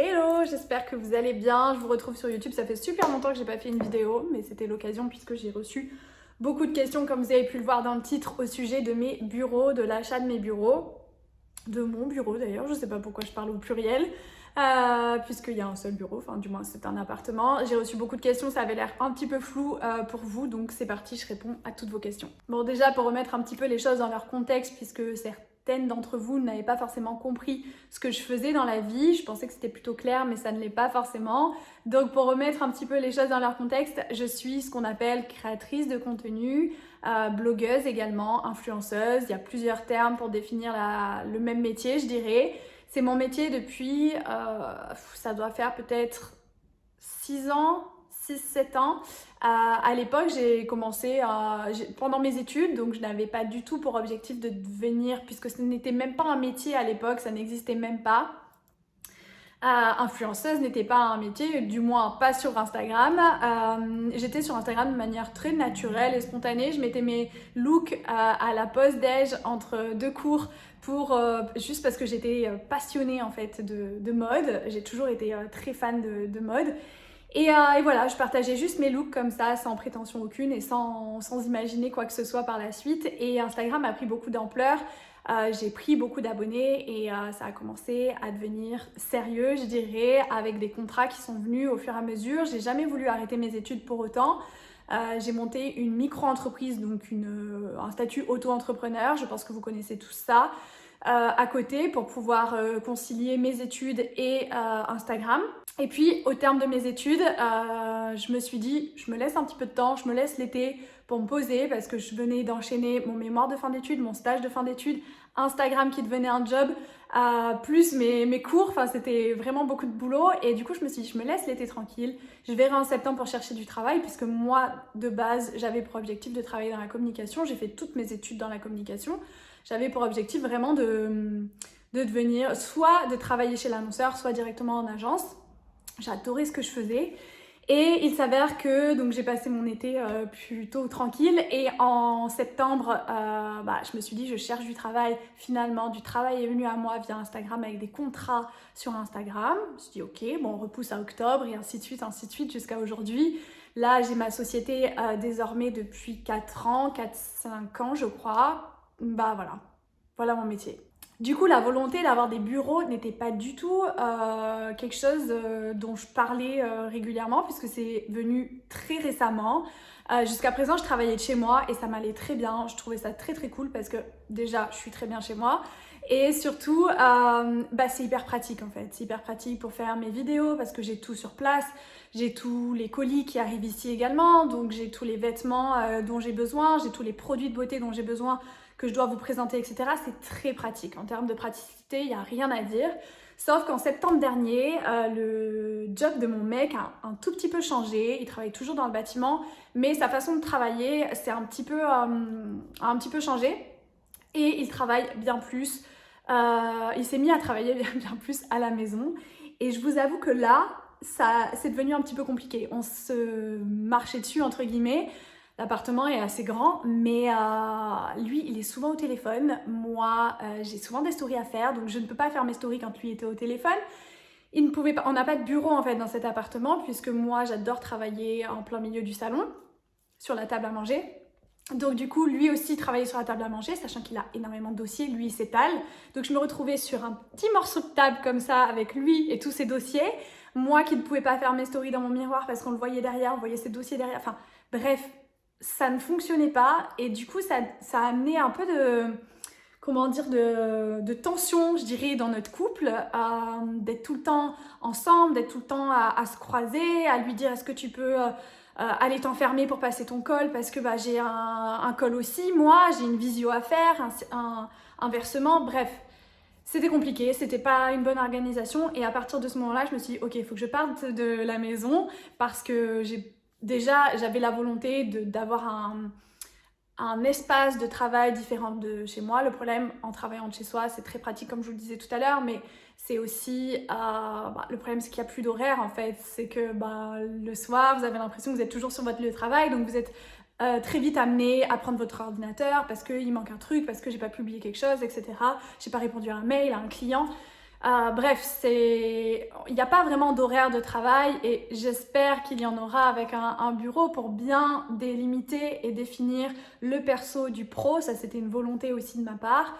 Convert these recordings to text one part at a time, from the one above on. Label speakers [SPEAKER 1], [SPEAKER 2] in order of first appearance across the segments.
[SPEAKER 1] Hello, j'espère que vous allez bien. Je vous retrouve sur YouTube. Ça fait super longtemps que j'ai pas fait une vidéo, mais c'était l'occasion puisque j'ai reçu beaucoup de questions, comme vous avez pu le voir dans le titre, au sujet de mes bureaux, de l'achat de mes bureaux, de mon bureau d'ailleurs. Je sais pas pourquoi je parle au pluriel, puisqu'il y a un seul bureau, enfin du moins c'est un appartement. J'ai reçu beaucoup de questions, ça avait l'air un petit peu flou pour vous, donc c'est parti, je réponds à toutes vos questions. Bon, déjà pour remettre un petit peu les choses dans leur contexte, puisque certaines d'entre vous n'avaient pas forcément compris ce que je faisais dans la vie. Je pensais que c'était plutôt clair, mais ça ne l'est pas forcément. Donc pour remettre un petit peu les choses dans leur contexte, je suis ce qu'on appelle créatrice de contenu, blogueuse également, influenceuse. Il y a plusieurs termes pour définir le même métier, je dirais. C'est mon métier depuis, ça doit faire peut-être 6 ans, 6-7 ans. À l'époque, j'ai commencé pendant mes études, donc je n'avais pas du tout pour objectif de devenir, puisque ce n'était même pas un métier à l'époque, ça n'existait même pas. Influenceuse n'était pas un métier, du moins pas sur Instagram. J'étais sur Instagram de manière très naturelle et spontanée. Je mettais mes looks à la pause déj entre deux cours juste parce que j'étais passionnée en fait de mode. J'ai toujours été très fan de mode. Et voilà, je partageais juste mes looks comme ça, sans prétention aucune et sans imaginer quoi que ce soit par la suite. Et Instagram a pris beaucoup d'ampleur. J'ai pris beaucoup d'abonnés et ça a commencé à devenir sérieux, je dirais, avec des contrats qui sont venus au fur et à mesure. J'ai jamais voulu arrêter mes études pour autant. J'ai monté une micro-entreprise, donc un statut auto-entrepreneur, je pense que vous connaissez tout ça, à côté pour pouvoir concilier mes études et Instagram. Et puis au terme de mes études, je me suis dit, je me laisse un petit peu de temps, je me laisse l'été pour me poser parce que je venais d'enchaîner mon mémoire de fin d'études, mon stage de fin d'études, Instagram qui devenait un job, plus mes cours, enfin c'était vraiment beaucoup de boulot et du coup je me suis dit je me laisse l'été tranquille, je verrai en septembre pour chercher du travail puisque moi de base j'avais pour objectif de travailler dans la communication, j'ai fait toutes mes études dans la communication, j'avais pour objectif vraiment de devenir, soit de travailler chez l'annonceur, soit directement en agence. J'adorais ce que je faisais. Et il s'avère que donc j'ai passé mon été plutôt tranquille et en septembre, je me suis dit je cherche du travail. Finalement, du travail est venu à moi via Instagram avec des contrats sur Instagram. Je me suis dit ok, bon on repousse à octobre et ainsi de suite jusqu'à aujourd'hui. Là j'ai ma société désormais depuis 4 ans, 4-5 ans je crois. Voilà mon métier. Du coup, la volonté d'avoir des bureaux n'était pas du tout quelque chose dont je parlais régulièrement puisque c'est venu très récemment. Jusqu'à présent, je travaillais de chez moi et ça m'allait très bien. Je trouvais ça très très cool parce que déjà, je suis très bien chez moi. Et surtout, c'est hyper pratique en fait. C'est hyper pratique pour faire mes vidéos parce que j'ai tout sur place. J'ai tous les colis qui arrivent ici également. Donc j'ai tous les vêtements dont j'ai besoin. J'ai tous les produits de beauté dont j'ai besoin que je dois vous présenter, etc. C'est très pratique. En termes de praticité, il n'y a rien à dire. Sauf qu'en septembre dernier, le job de mon mec a un tout petit peu changé. Il travaille toujours dans le bâtiment, mais sa façon de travailler s'est un petit peu changé. Et il travaille bien plus. Il s'est mis à travailler bien plus à la maison. Et je vous avoue que là, c'est devenu un petit peu compliqué. On se marchait dessus, entre guillemets. L'appartement est assez grand, mais lui, il est souvent au téléphone. Moi, j'ai souvent des stories à faire, donc je ne peux pas faire mes stories quand lui était au téléphone. Il ne pouvait pas, on n'a pas de bureau en fait dans cet appartement, puisque moi, j'adore travailler en plein milieu du salon, sur la table à manger. Donc du coup, lui aussi travaillait sur la table à manger, sachant qu'il a énormément de dossiers, lui il s'étale. Donc je me retrouvais sur un petit morceau de table comme ça, avec lui et tous ses dossiers. Moi qui ne pouvais pas faire mes stories dans mon miroir parce qu'on le voyait derrière, on voyait ses dossiers derrière. Enfin bref, ça ne fonctionnait pas et du coup ça a amené un peu de tension, je dirais, dans notre couple, d'être tout le temps ensemble, d'être tout le temps à se croiser, à lui dire est-ce que tu peux aller t'enfermer pour passer ton call parce que j'ai un call aussi, moi j'ai une visio à faire, un versement, bref. C'était compliqué, c'était pas une bonne organisation et à partir de ce moment-là, je me suis dit ok, il faut que je parte de la maison parce que j'avais la volonté d'avoir un espace de travail différent de chez moi. Le problème en travaillant de chez soi, c'est très pratique comme je vous le disais tout à l'heure, mais c'est aussi, le problème c'est qu'il n'y a plus d'horaire en fait. C'est que le soir, vous avez l'impression que vous êtes toujours sur votre lieu de travail, donc vous êtes très vite amené à prendre votre ordinateur parce qu'il manque un truc, parce que j'ai pas publié quelque chose, etc. J'ai pas répondu à un mail, à un client. Bref, il n'y a pas vraiment d'horaire de travail et j'espère qu'il y en aura avec un bureau pour bien délimiter et définir le perso du pro. Ça, c'était une volonté aussi de ma part.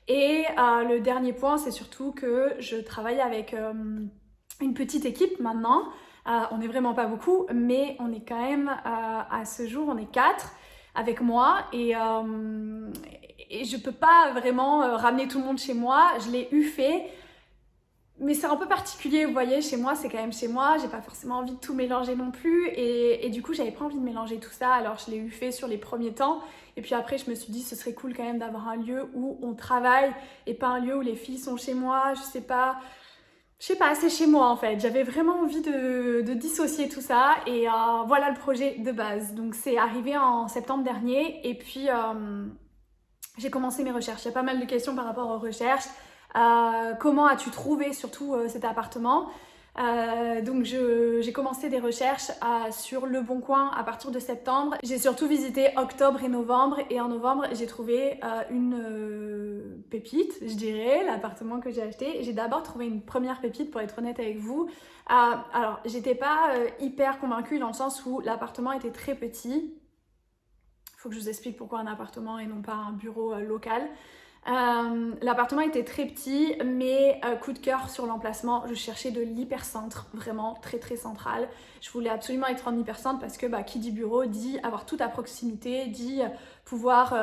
[SPEAKER 1] Et le dernier point, c'est surtout que je travaille avec une petite équipe maintenant. On n'est vraiment pas beaucoup, mais on est quand même, à ce jour, on est 4 avec moi et je peux pas vraiment ramener tout le monde chez moi. Je l'ai fait. Mais c'est un peu particulier, vous voyez, chez moi, c'est quand même chez moi, j'ai pas forcément envie de tout mélanger non plus, et du coup, j'avais pas envie de mélanger tout ça, alors je l'ai fait sur les premiers temps, et puis après, je me suis dit, ce serait cool quand même d'avoir un lieu où on travaille, et pas un lieu où les filles sont chez moi, je sais pas, c'est chez moi en fait, j'avais vraiment envie de dissocier tout ça, et voilà le projet de base. Donc c'est arrivé en septembre dernier, et puis j'ai commencé mes recherches, il y a pas mal de questions par rapport aux recherches. Comment as-tu trouvé surtout cet appartement? Donc j'ai commencé des recherches sur Le Bon Coin à partir de septembre. J'ai surtout visité octobre et novembre, et en novembre j'ai trouvé une pépite, je dirais, l'appartement que j'ai acheté. J'ai d'abord trouvé une première pépite, pour être honnête avec vous. Alors j'étais pas hyper convaincue dans le sens où l'appartement était très petit. Il faut que je vous explique pourquoi un appartement et non pas un bureau local. L'appartement était très petit, mais coup de cœur sur l'emplacement. Je cherchais de l'hypercentre, vraiment très très central. Je voulais absolument être en hypercentre parce que qui dit bureau dit avoir tout à proximité, dit pouvoir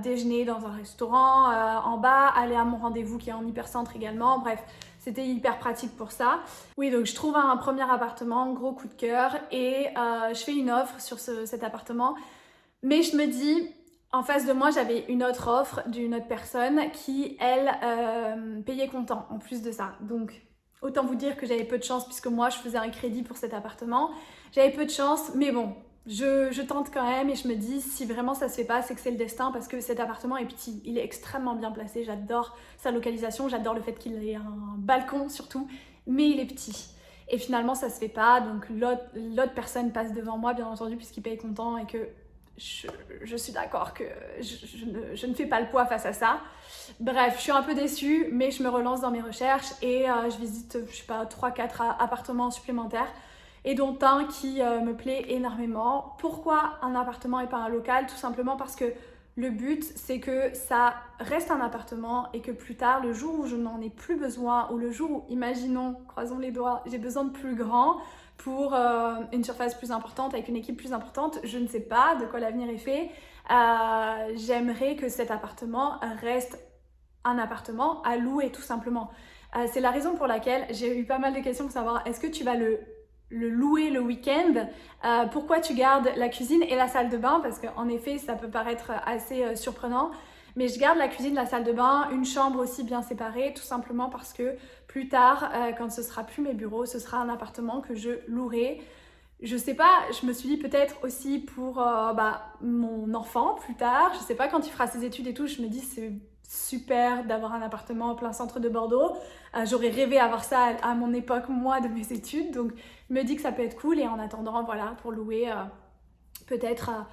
[SPEAKER 1] déjeuner dans un restaurant en bas, aller à mon rendez-vous qui est en hypercentre également. Bref, c'était hyper pratique pour ça. Oui, donc je trouve un premier appartement, gros coup de cœur, et je fais une offre sur cet appartement. Mais je me dis, en face de moi, j'avais une autre offre d'une autre personne qui, elle, payait comptant en plus de ça. Donc, autant vous dire que j'avais peu de chance puisque moi, je faisais un crédit pour cet appartement. J'avais peu de chance, mais bon, je tente quand même et je me dis, si vraiment ça se fait pas, c'est que c'est le destin parce que cet appartement est petit. Il est extrêmement bien placé. J'adore sa localisation, j'adore le fait qu'il ait un balcon surtout, mais il est petit. Et finalement, ça se fait pas. Donc, l'autre personne passe devant moi, bien entendu, puisqu'il paye comptant et que je suis d'accord que je ne fais pas le poids face à ça. Bref, je suis un peu déçue, mais je me relance dans mes recherches et je visite, je sais pas, 3-4 appartements supplémentaires et dont un qui me plaît énormément. Pourquoi un appartement et pas un local? Tout simplement parce que le but, c'est que ça reste un appartement et que plus tard, le jour où je n'en ai plus besoin ou le jour où, imaginons, croisons les doigts, j'ai besoin de plus grand, pour une surface plus importante, avec une équipe plus importante, je ne sais pas de quoi l'avenir est fait. J'aimerais que cet appartement reste un appartement à louer tout simplement. C'est la raison pour laquelle j'ai eu pas mal de questions pour savoir est-ce que tu vas le louer le week-end, pourquoi tu gardes la cuisine et la salle de bain, parce qu'en effet ça peut paraître assez surprenant, mais je garde la cuisine, la salle de bain, une chambre aussi bien séparée, tout simplement parce que plus tard, quand ce sera plus mes bureaux, ce sera un appartement que je louerai. Je sais pas, je me suis dit peut-être aussi pour mon enfant plus tard, je sais pas, quand il fera ses études et tout, je me dis c'est super d'avoir un appartement en plein centre de Bordeaux. J'aurais rêvé avoir ça à mon époque, moi, de mes études, donc je me dis que ça peut être cool et en attendant, voilà, pour louer peut-être à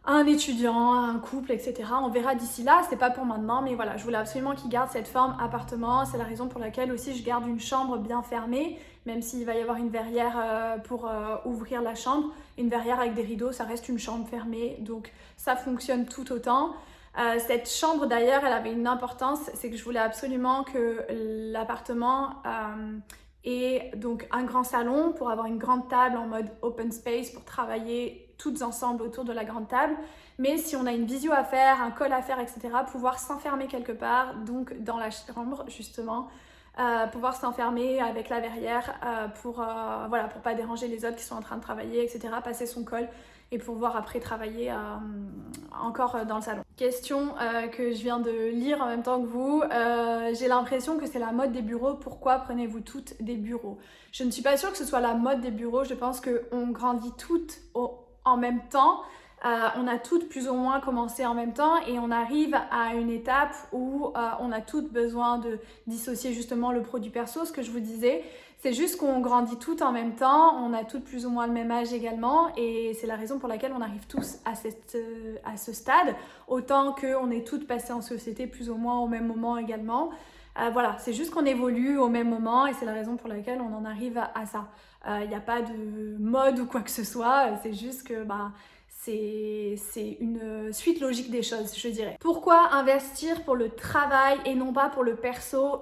[SPEAKER 1] un étudiant, à un couple, etc. On verra d'ici là, c'est pas pour maintenant, mais voilà, je voulais absolument qu'il garde cette forme appartement. C'est la raison pour laquelle aussi je garde une chambre bien fermée, même s'il va y avoir une verrière pour ouvrir la chambre. Une verrière avec des rideaux, ça reste une chambre fermée, donc ça fonctionne tout autant. Cette chambre d'ailleurs, elle avait une importance, c'est que je voulais absolument que l'appartement ait donc un grand salon pour avoir une grande table en mode open space pour travailler toutes ensemble autour de la grande table, mais si on a une visio à faire, un call à faire, etc., pouvoir s'enfermer quelque part, donc dans la chambre justement, pouvoir s'enfermer avec la verrière pour pas déranger les autres qui sont en train de travailler, etc., passer son call et pouvoir après travailler encore dans le salon. Question que je viens de lire en même temps que vous. J'ai l'impression que c'est la mode des bureaux. Pourquoi prenez-vous toutes des bureaux? Je ne suis pas sûre que ce soit la mode des bureaux. Je pense qu'on grandit toutes en même temps. On a toutes plus ou moins commencé en même temps et on arrive à une étape où on a toutes besoin de dissocier justement le pro du perso, ce que je vous disais. C'est juste qu'on grandit toutes en même temps, on a toutes plus ou moins le même âge également et c'est la raison pour laquelle on arrive tous à ce stade, autant qu'on est toutes passées en société plus ou moins au même moment également. Voilà, c'est juste qu'on évolue au même moment et c'est la raison pour laquelle on en arrive à ça. Il n'y a pas de mode ou quoi que ce soit, c'est juste que c'est une suite logique des choses, je dirais. Pourquoi investir pour le travail et non pas pour le perso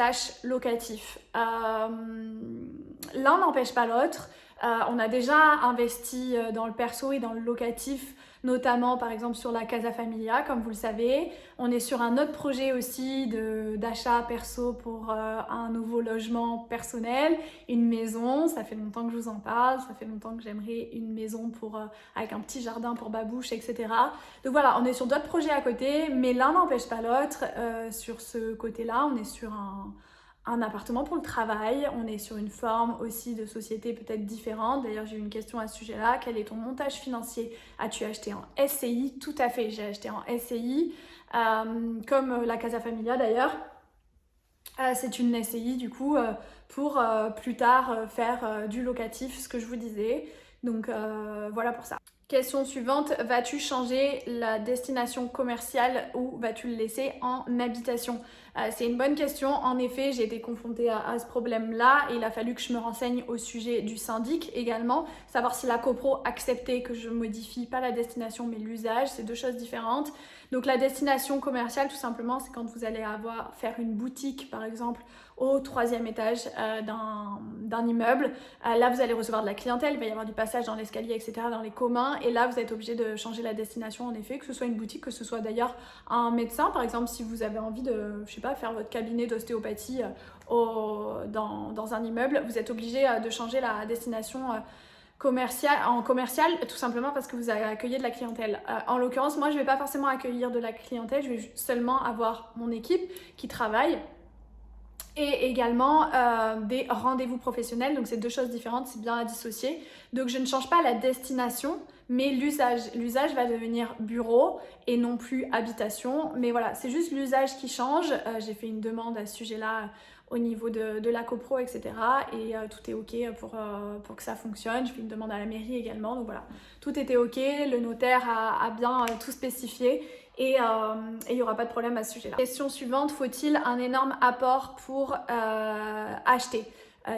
[SPEAKER 1] / locatif? L'un n'empêche pas l'autre. On a déjà investi dans le perso et dans le locatif, notamment par exemple sur la Casa Familia, comme vous le savez. On est sur un autre projet aussi d'achat perso pour un nouveau logement personnel, une maison. Ça fait longtemps que je vous en parle, ça fait longtemps que j'aimerais une maison avec un petit jardin pour Babouche, etc. Donc voilà, on est sur d'autres projets à côté, mais l'un n'empêche pas l'autre. Sur ce côté-là, on est sur un appartement pour le travail, on est sur une forme aussi de société peut-être différente. D'ailleurs, j'ai eu une question à ce sujet-là. Quel est ton montage financier? As-tu acheté en SCI? Tout à fait, j'ai acheté en SCI, comme la Casa Familia d'ailleurs. C'est une SCI du coup pour plus tard faire du locatif, ce que je vous disais. Donc voilà pour ça. Question suivante, vas-tu changer la destination commerciale ou vas-tu le laisser en habitation? C'est une bonne question. En effet, j'ai été confrontée à ce problème-là et il a fallu que je me renseigne au sujet du syndic également, savoir si la copro acceptait que je modifie pas la destination mais l'usage, c'est deux choses différentes. Donc la destination commerciale, tout simplement, c'est quand vous allez faire une boutique, par exemple, au 3e étage d'un immeuble. Là, vous allez recevoir de la clientèle, il va y avoir du passage dans l'escalier, etc., dans les communs. Et là, vous êtes obligé de changer la destination, en effet, que ce soit une boutique, que ce soit d'ailleurs un médecin. Par exemple, si vous avez envie de, je sais pas, faire votre cabinet d'ostéopathie dans un immeuble, vous êtes obligé de changer la destination commercial, tout simplement parce que vous allez accueillir de la clientèle. En l'occurrence, moi, je ne vais pas forcément accueillir de la clientèle, je vais seulement avoir mon équipe qui travaille et également des rendez-vous professionnels. Donc, c'est deux choses différentes, c'est bien à dissocier. Donc, je ne change pas la destination, mais l'usage. L'usage va devenir bureau et non plus habitation. Mais voilà, c'est juste l'usage qui change. J'ai fait une demande à ce sujet-là au niveau de la copro, etc. Et tout est OK pour que ça fonctionne. Je fais une demande à la mairie également. Donc voilà, tout était OK. Le notaire a bien tout spécifié. Et il n'y aura pas de problème à ce sujet-là. Question suivante, faut-il un énorme apport pour acheter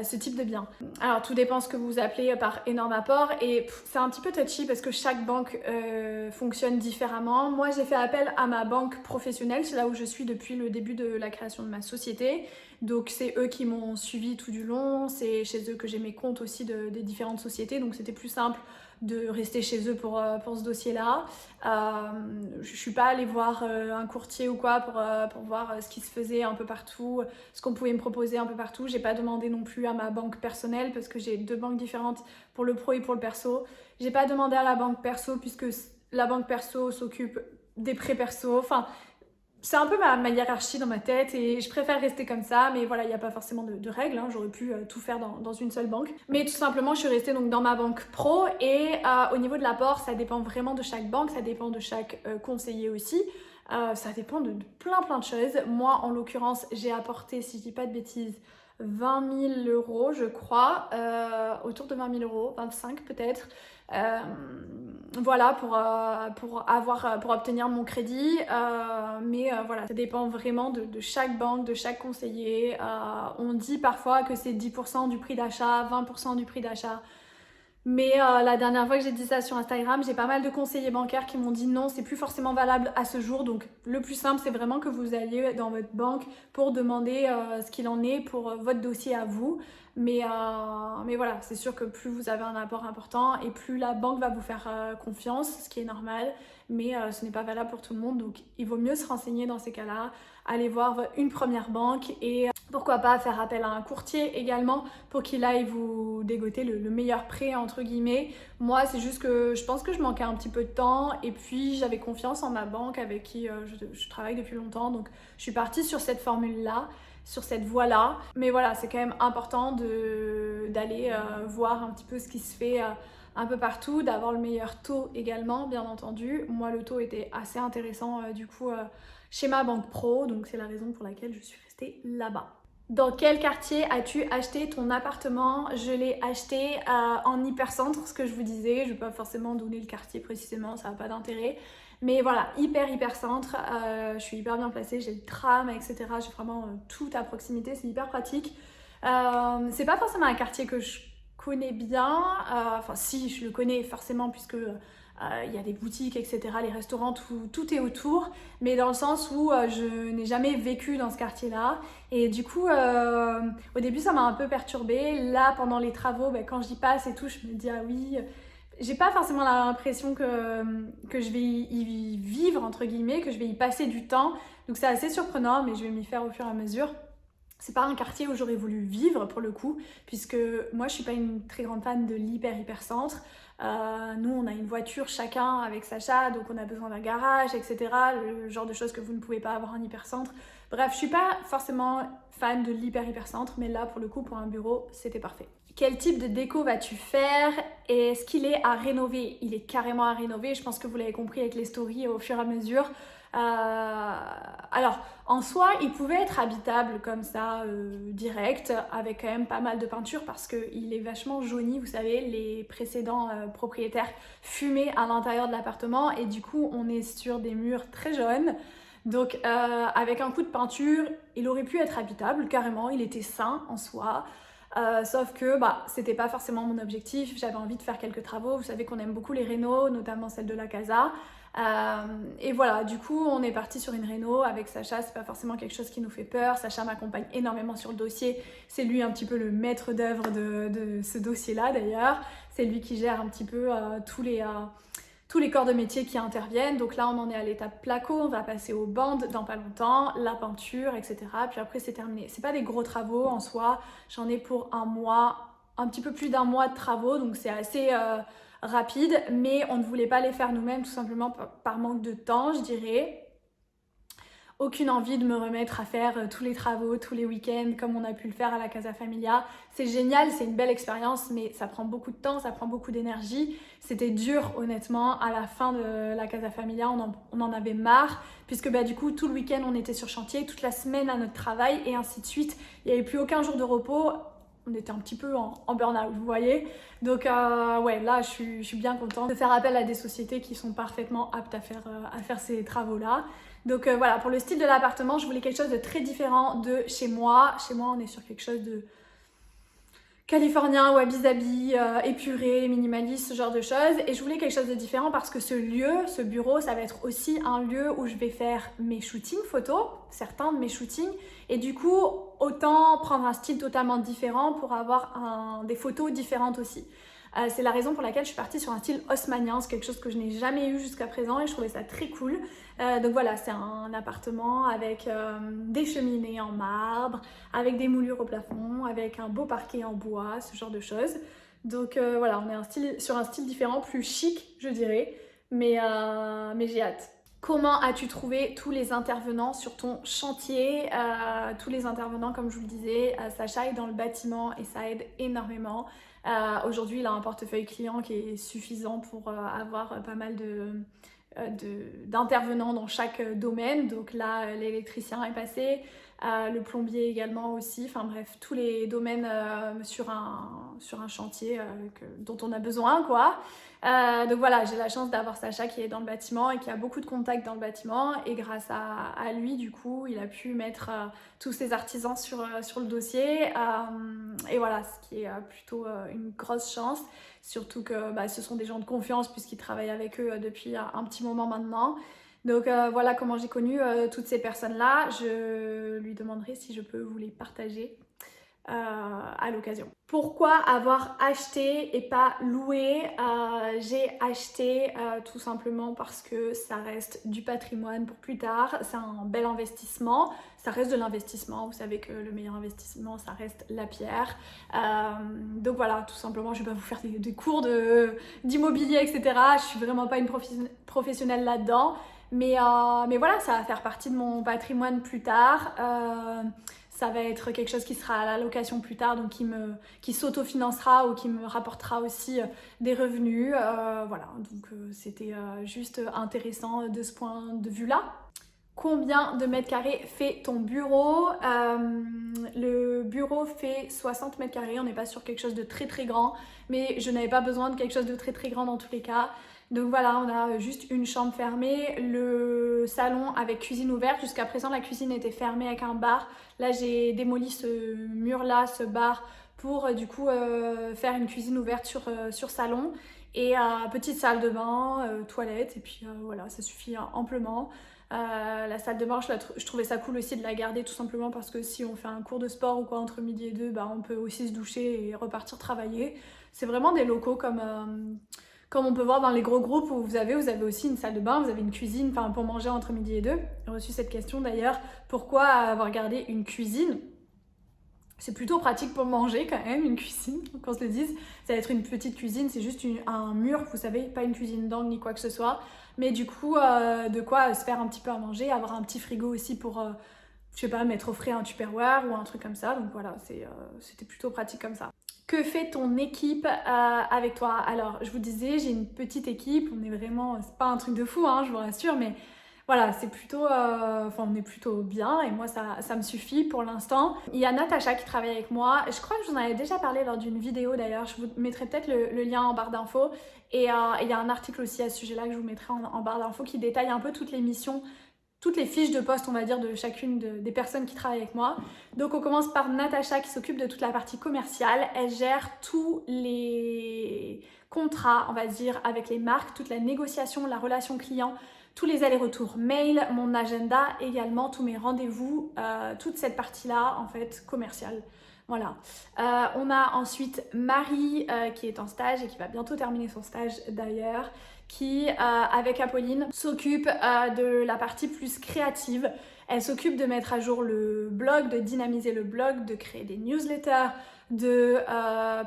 [SPEAKER 1] ce type de bien? Alors tout dépend ce que vous appelez par énorme apport et c'est un petit peu touchy parce que chaque banque fonctionne différemment. Moi j'ai fait appel à ma banque professionnelle, c'est là où je suis depuis le début de la création de ma société. Donc c'est eux qui m'ont suivi tout du long, c'est chez eux que j'ai mes comptes aussi des différentes sociétés, donc c'était plus simple de rester chez eux pour ce dossier-là. Je suis pas allée voir un courtier ou quoi pour voir ce qui se faisait un peu partout, ce qu'on pouvait me proposer un peu partout. J'ai pas demandé non plus à ma banque personnelle parce que j'ai deux banques différentes pour le pro et pour le perso. J'ai pas demandé à la banque perso puisque la banque perso s'occupe des prêts perso. Enfin, c'est un peu ma hiérarchie dans ma tête et je préfère rester comme ça, mais voilà, il n'y a pas forcément de règles, hein. J'aurais pu tout faire dans une seule banque. Mais tout simplement, je suis restée donc dans ma banque pro et au niveau de l'apport, ça dépend vraiment de chaque banque, ça dépend de chaque conseiller aussi. Ça dépend de plein de choses. Moi, en l'occurrence, j'ai apporté, si je dis pas de bêtises, 20 000 euros, je crois, autour de 20 000 euros, 25 peut-être. Voilà pour obtenir mon crédit, mais voilà, ça dépend vraiment de chaque banque, de chaque conseiller. On dit parfois que c'est 10% du prix d'achat, 20% du prix d'achat. Mais la dernière fois que j'ai dit ça sur Instagram, j'ai pas mal de conseillers bancaires qui m'ont dit non, c'est plus forcément valable à ce jour. Donc le plus simple, c'est vraiment que vous alliez dans votre banque pour demander ce qu'il en est pour votre dossier à vous. Mais voilà, c'est sûr que plus vous avez un apport important et plus la banque va vous faire confiance, ce qui est normal. Mais ce n'est pas valable pour tout le monde. Donc il vaut mieux se renseigner dans ces cas-là, aller voir une première banque et pourquoi pas faire appel à un courtier également pour qu'il aille vous dégoter le meilleur prêt entre guillemets. Moi c'est juste que je pense que je manquais un petit peu de temps et puis j'avais confiance en ma banque avec qui je travaille depuis longtemps, donc je suis partie sur cette formule-là, sur cette voie-là. Mais voilà, c'est quand même important d'aller voir un petit peu ce qui se fait un peu partout, d'avoir le meilleur taux également, bien entendu. Moi le taux était assez intéressant du coup chez ma banque pro, donc c'est la raison pour laquelle je suis restée là-bas. Dans quel quartier as-tu acheté ton appartement? Je l'ai acheté en hypercentre, ce que je vous disais. Je ne vais pas forcément donner le quartier précisément, ça n'a pas d'intérêt. Mais voilà, hyper centre, je suis hyper bien placée, j'ai le tram, etc. J'ai vraiment tout à proximité, c'est hyper pratique. C'est pas forcément un quartier que je connais bien, enfin si, je le connais forcément puisque il y a des boutiques, etc., les restaurants, tout est autour, mais dans le sens où je n'ai jamais vécu dans ce quartier-là. Et du coup, au début, ça m'a un peu perturbée. Là, pendant les travaux, quand j'y passe et tout, je me dis, ah oui, j'ai pas forcément l'impression que je vais y vivre, entre guillemets, que je vais y passer du temps. Donc c'est assez surprenant, mais je vais m'y faire au fur et à mesure. C'est pas un quartier où j'aurais voulu vivre pour le coup, puisque moi je suis pas une très grande fan de l'hyper centre. Nous on a une voiture chacun avec Sacha, donc on a besoin d'un garage, etc. Le genre de choses que vous ne pouvez pas avoir en hypercentre. Bref, je suis pas forcément fan de l'hyper centre, mais là pour le coup pour un bureau c'était parfait. Quel type de déco vas-tu faire? Est-ce qu'il est à rénover? Il est carrément à rénover, je pense que vous l'avez compris avec les stories au fur et à mesure. Alors, en soi, il pouvait être habitable comme ça, direct, avec quand même pas mal de peinture parce qu'il est vachement jauni. Vous savez, les précédents propriétaires fumaient à l'intérieur de l'appartement et du coup, on est sur des murs très jaunes. Donc, avec un coup de peinture, il aurait pu être habitable, carrément. Il était sain en soi. Sauf que c'était pas forcément mon objectif, j'avais envie de faire quelques travaux, vous savez qu'on aime beaucoup les rénos, notamment celle de la casa. Et voilà, du coup on est parti sur une réno avec Sacha, c'est pas forcément quelque chose qui nous fait peur. Sacha m'accompagne énormément sur le dossier, c'est lui un petit peu le maître d'œuvre de ce dossier-là d'ailleurs. C'est lui qui gère un petit peu tous les corps de métier qui interviennent. Donc là on en est à l'étape placo, on va passer aux bandes dans pas longtemps, la peinture, etc. Puis après c'est terminé. C'est pas des gros travaux en soi, j'en ai pour un mois, un petit peu plus d'un mois de travaux, donc c'est assez rapide, mais on ne voulait pas les faire nous-mêmes tout simplement par manque de temps, je dirais. Aucune envie de me remettre à faire tous les travaux, tous les week-ends, comme on a pu le faire à la Casa Familia. C'est génial, c'est une belle expérience, mais ça prend beaucoup de temps, ça prend beaucoup d'énergie. C'était dur, honnêtement. À la fin de la Casa Familia, on en avait marre, puisque du coup, tout le week-end, on était sur chantier, toute la semaine à notre travail, et ainsi de suite. Il n'y avait plus aucun jour de repos. On était un petit peu en burn-out, vous voyez. Donc ouais, là, je suis bien contente de faire appel à des sociétés qui sont parfaitement aptes à faire ces travaux-là. Donc voilà, pour le style de l'appartement, je voulais quelque chose de très différent de chez moi. Chez moi, on est sur quelque chose de californien, wabi-sabi, épuré, minimaliste, ce genre de choses. Et je voulais quelque chose de différent parce que ce lieu, ce bureau, ça va être aussi un lieu où je vais faire mes shootings photos, certains de mes shootings. Et du coup, autant prendre un style totalement différent pour avoir des photos différentes aussi. C'est la raison pour laquelle je suis partie sur un style haussmannien, c'est quelque chose que je n'ai jamais eu jusqu'à présent et je trouvais ça très cool. Donc voilà, c'est un appartement avec des cheminées en marbre, avec des moulures au plafond, avec un beau parquet en bois, ce genre de choses. Donc voilà, on est sur un style différent, plus chic je dirais, mais j'ai hâte. Comment as-tu trouvé tous les intervenants sur ton chantier? Tous les intervenants, comme je vous le disais, Sacha est dans le bâtiment et ça aide énormément. Aujourd'hui, il a un portefeuille client qui est suffisant pour avoir pas mal d'intervenants dans chaque domaine. Donc là, l'électricien est passé, le plombier également aussi. Enfin bref, tous les domaines sur un chantier dont on a besoin, quoi. Donc voilà, j'ai la chance d'avoir Sacha qui est dans le bâtiment et qui a beaucoup de contacts dans le bâtiment. Et grâce à lui, du coup, il a pu mettre tous ses artisans sur le dossier. Et voilà, ce qui est plutôt une grosse chance. Surtout que ce sont des gens de confiance puisqu'ils travaillent avec eux depuis un petit moment maintenant. Donc voilà comment j'ai connu toutes ces personnes-là. Je lui demanderai si je peux vous les partager à l'occasion. Pourquoi avoir acheté et pas loué? J'ai acheté tout simplement parce que ça reste du patrimoine pour plus tard, c'est un bel investissement, ça reste de l'investissement, vous savez que le meilleur investissement ça reste la pierre. Donc voilà, tout simplement, je vais pas vous faire des cours d'immobilier, etc. Je suis vraiment pas une professionnelle là-dedans, mais voilà, ça va faire partie de mon patrimoine plus tard. Ça va être quelque chose qui sera à la location plus tard, donc qui s'autofinancera ou qui me rapportera aussi des revenus. Voilà, donc c'était juste intéressant de ce point de vue-là. Combien de mètres carrés fait ton bureau? Le bureau fait 60 mètres carrés, on n'est pas sur quelque chose de très très grand, mais je n'avais pas besoin de quelque chose de très très grand dans tous les cas. Donc voilà, on a juste une chambre fermée, le salon avec cuisine ouverte. Jusqu'à présent, la cuisine était fermée avec un bar. Là, j'ai démoli ce mur-là, ce bar, pour du coup faire une cuisine ouverte sur salon. Et petite salle de bain, toilette, et puis voilà, ça suffit amplement. La salle de bain, je trouvais ça cool aussi de la garder tout simplement parce que si on fait un cours de sport ou quoi entre midi et deux, bah, on peut aussi se doucher et repartir travailler. C'est vraiment des locaux comme on peut voir dans les gros groupes où vous avez aussi une salle de bain, vous avez une cuisine, enfin pour manger entre midi et deux. J'ai reçu cette question d'ailleurs, pourquoi avoir gardé une cuisine? C'est plutôt pratique pour manger quand même, une cuisine, qu'on se le dise. Ça va être une petite cuisine, c'est juste un mur, vous savez, pas une cuisine d'angle ni quoi que ce soit. Mais du coup, de quoi se faire un petit peu à manger, avoir un petit frigo aussi pour, je sais pas, mettre au frais un Tupperware ou un truc comme ça. Donc voilà, c'était plutôt pratique comme ça. Que fait ton équipe avec toi? Alors, je vous disais, j'ai une petite équipe, on est vraiment, c'est pas un truc de fou, hein, je vous rassure, mais voilà, c'est plutôt, enfin on est plutôt bien et moi ça me suffit pour l'instant. Il y a Natacha qui travaille avec moi, je crois que je vous en avais déjà parlé lors d'une vidéo d'ailleurs, je vous mettrai peut-être le lien en barre d'infos et il y a un article aussi à ce sujet-là que je vous mettrai en barre d'infos qui détaille un peu toutes les missions, toutes les fiches de poste on va dire de chacune des personnes qui travaillent avec moi. Donc on commence par Natacha qui s'occupe de toute la partie commerciale, elle gère tous les contrats on va dire avec les marques, toute la négociation, la relation client, tous les allers-retours mail, mon agenda également, tous mes rendez-vous, toute cette partie-là en fait commerciale. Voilà. On a ensuite Marie qui est en stage et qui va bientôt terminer son stage d'ailleurs, qui avec Apolline s'occupe de la partie plus créative. Elle s'occupe de mettre à jour le blog, de dynamiser le blog, de créer des newsletters, de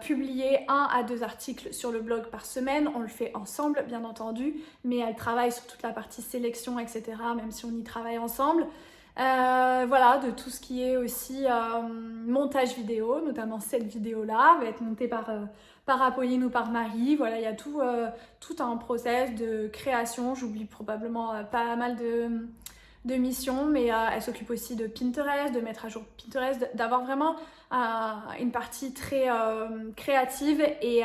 [SPEAKER 1] publier 1 à 2 articles sur le blog par semaine. On le fait ensemble bien entendu, mais elle travaille sur toute la partie sélection, etc. même si on y travaille ensemble. Voilà, de tout ce qui est aussi montage vidéo, notamment cette vidéo-là va être montée par Apolline ou par Marie. Voilà, il y a tout un process de création. J'oublie probablement pas mal de missions, mais elle s'occupe aussi de Pinterest, de mettre à jour Pinterest, d'avoir vraiment une partie très créative et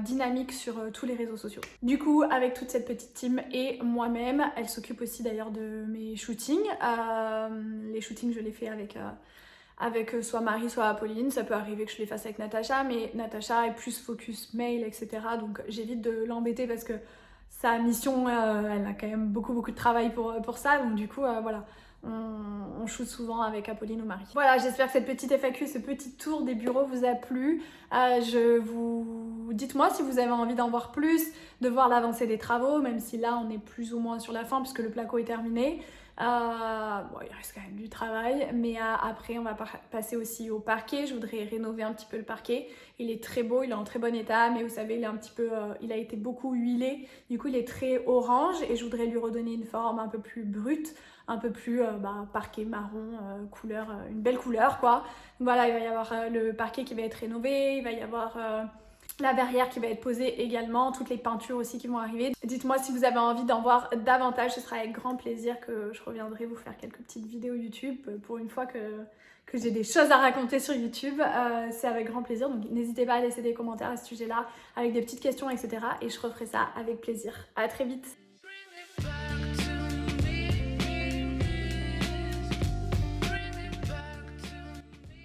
[SPEAKER 1] dynamique sur tous les réseaux sociaux. Du coup, avec toute cette petite team et moi-même, elle s'occupe aussi d'ailleurs de mes shootings. Les shootings, je les fais avec soit Marie, soit Apolline. Ça peut arriver que je les fasse avec Natacha, mais Natacha est plus focus mail, etc. Donc j'évite de l'embêter parce que sa mission, elle a quand même beaucoup de travail pour ça. Donc du coup, voilà, on shoot souvent avec Apolline ou Marie. Voilà, j'espère que cette petite FAQ, ce petit tour des bureaux vous a plu. Dites-moi si vous avez envie d'en voir plus, de voir l'avancée des travaux, même si là, on est plus ou moins sur la fin puisque le placo est terminé. Bon, il reste quand même du travail, mais après on va passer aussi au parquet. Je voudrais rénover un petit peu le parquet. Il est très beau, il est en très bon état, mais vous savez, il est un petit peu, il a été beaucoup huilé. Du coup, il est très orange et je voudrais lui redonner une forme un peu plus brute, un peu plus parquet marron, couleur, une belle couleur quoi. Voilà, il va y avoir le parquet qui va être rénové, il va y avoir la verrière qui va être posée également, toutes les peintures aussi qui vont arriver. Dites-moi si vous avez envie d'en voir davantage, ce sera avec grand plaisir que je reviendrai vous faire quelques petites vidéos YouTube pour une fois que j'ai des choses à raconter sur YouTube. C'est avec grand plaisir, donc n'hésitez pas à laisser des commentaires à ce sujet-là avec des petites questions, etc. Et je referai ça avec plaisir. À très vite.